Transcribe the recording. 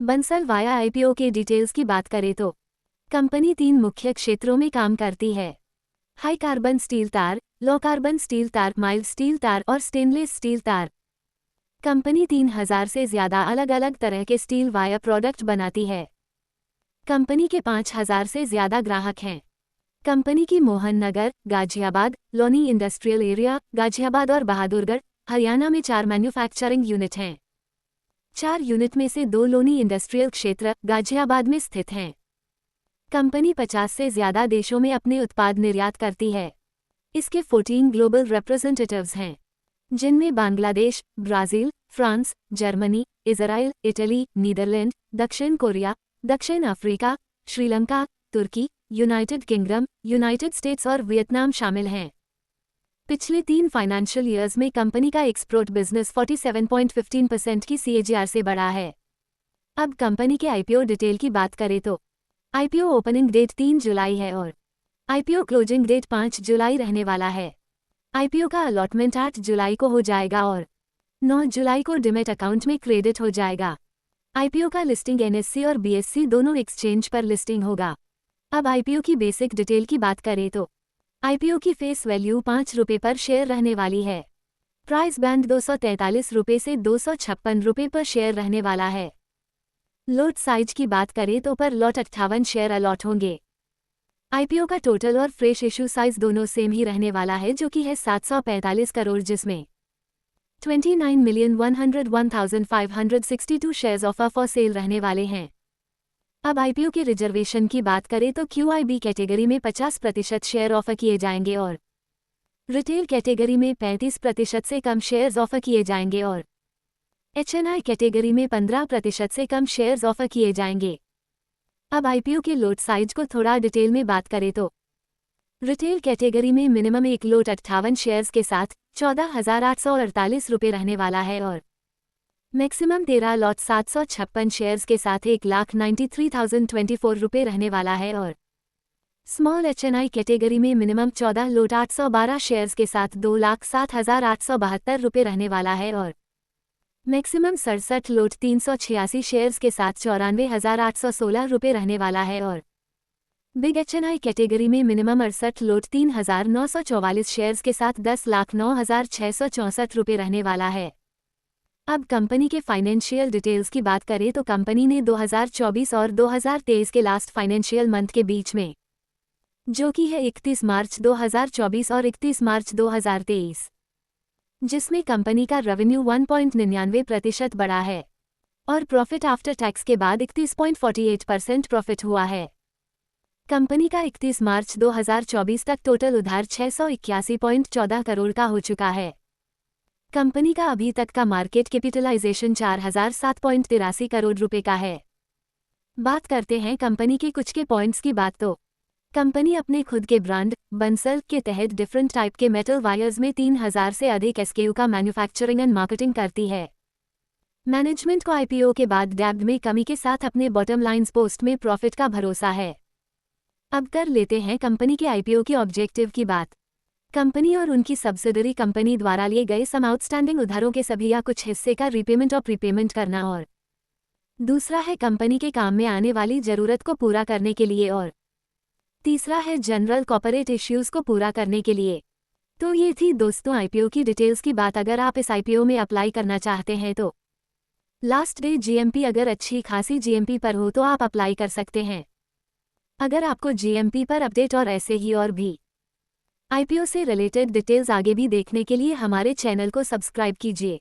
Bansal via IPO के details की बात करें तो कंपनी 3 मुख्य क्षेत्रों में काम करती है। हाई कार्बन स्टील तार, लो कार्बन स्टील तार, माइल्ड स्टील तार और स्टेनलेस स्टील तार। कंपनी 3000 से ज्यादा अलग अलग तरह के स्टील वायर प्रोडक्ट बनाती है। कंपनी के 5000 से ज्यादा ग्राहक हैं। कंपनी की मोहन नगर, गाजियाबाद, लोनी इंडस्ट्रियल एरिया, गाजियाबाद और बहादुरगढ़, हरियाणा में 4 मैन्युफैक्चरिंग यूनिट हैं। 4 यूनिट में से 2 लोनी इंडस्ट्रियल क्षेत्र, गाजियाबाद में स्थित हैं। कंपनी 50 से ज्यादा देशों में अपने उत्पाद निर्यात करती है। इसके 14 ग्लोबल रिप्रेजेंटेटिव्स हैं, जिनमें Bangladesh, Brazil, France, Germany, Israel, Italy, Netherland, दक्षिण कोरिया, दक्षिण अफ्रीका, श्रीलंका, तुर्की, यूनाइटेड किंगडम, यूनाइटेड स्टेट्स और वियतनाम शामिल हैं। पिछले 3 फाइनेंशियल ईयर्स में कंपनी का एक्सपोर्ट बिजनेस 47.15% की CAGR से बढ़ा है। अब कंपनी के आईपीओ डिटेल की बात करें तो आईपीओ ओपनिंग डेट 3 जुलाई है और आईपीओ क्लोजिंग डेट 5 जुलाई रहने वाला है। आईपीओ का अलॉटमेंट 8 जुलाई को हो जाएगा और 9 जुलाई को डिमेट अकाउंट में क्रेडिट हो जाएगा। आईपीओ का लिस्टिंग NSE और BSE दोनों एक्सचेंज पर लिस्टिंग होगा। अब आईपीओ की बेसिक डिटेल की बात करें तो आईपीओ की फेस वैल्यू 5 रुपये पर शेयर रहने वाली है। प्राइस बैंड 243 रुपये से 256 रुपये पर शेयर रहने वाला है। लॉट साइज की बात करें तो पर लॉट 58 शेयर अलॉट होंगे। आईपीओ का टोटल और फ्रेश इशू साइज दोनों सेम ही रहने वाला है, जो कि है 745 करोड़, जिसमें 29,101,562 शेयर्स ऑफर फॉर सेल रहने वाले हैं। अब आईपीओ के रिजर्वेशन की बात करें तो QIB कैटेगरी में 50% शेयर ऑफर किए जाएंगे और रिटेल कैटेगरी में 35% से कम शेयर्स ऑफर किए जाएंगे और HNI कैटेगरी में 15% से कम शेयर्स ऑफर किए जाएंगे। अब आईपीओ के लोट साइज को थोड़ा डिटेल में बात करें तो रिटेल कैटेगरी में मिनिमम एक लोट 58 शेयर्स के साथ 14,848 रुपये रहने वाला है और मैक्सिमम 13 लॉट 756 शेयर्स के साथ 1,93,024 रुपये रहने वाला है और स्मॉल HNI कैटेगरी में मिनिमम 14 लोट 812 शेयर्स के साथ 2,07,872 रुपये रहने वाला है और मैक्सिमम 67 लोट 386 शेयर्स के साथ 94,816 रुपये रहने वाला है और बिग HNI कैटेगरी में मिनिमम 68 लोट 3,944 शेयर्स के साथ 10,09,664 रुपये रहने वाला है। अब कंपनी के फाइनेंशियल डिटेल्स की बात करें तो कंपनी ने 2024 और 2023 के लास्ट फाइनेंशियल मंथ के बीच में, जो कि है 31 मार्च 2024 और 31 मार्च 2023, जिसमें कंपनी का रेवेन्यू 1.99% बढ़ा है और प्रॉफिट आफ्टर टैक्स के बाद 31.48% प्रॉफिट हुआ है। कंपनी का 31 मार्च 2024 तक टोटल उधार 681.14 करोड़ का हो चुका है। कंपनी का अभी तक का मार्केट कैपिटलाइजेशन 4007.83 करोड़ रुपए का है। बात करते हैं कंपनी के कुछ के पॉइंट्स की बात तो कंपनी अपने खुद के ब्रांड बंसल के तहत डिफरेंट टाइप के मेटल वायर्स में 3000 से अधिक SKU का मैन्युफैक्चरिंग एंड मार्केटिंग करती है। मैनेजमेंट को आईपीओ के बाद डेब्ट में कमी के साथ अपने बॉटम लाइन्स पोस्ट में प्रॉफिट का भरोसा है। अब कर लेते हैं कंपनी के आईपीओ के ऑब्जेक्टिव की बात। कंपनी और उनकी सब्सिडरी कंपनी द्वारा लिए गए सम आउटस्टैंडिंग उधारों के सभी या कुछ हिस्से का रीपेमेंट और प्रीपेमेंट करना और दूसरा है कंपनी के काम में आने वाली जरूरत को पूरा करने के लिए और तीसरा है जनरल कॉर्पोरेट इश्यूज को पूरा करने के लिए। तो ये थी दोस्तों आईपीओ की डिटेल्स की बात। अगर आप इस आईपीओ में अप्लाई करना चाहते हैं तो लास्ट डे GMP अगर अच्छी खासी GMP पर हो तो आप अप्लाई कर सकते हैं। अगर आपको GMP पर अपडेट और ऐसे ही और भी आईपीओ से रिलेटेड डिटेल्स आगे भी देखने के लिए हमारे चैनल को सब्सक्राइब कीजिए।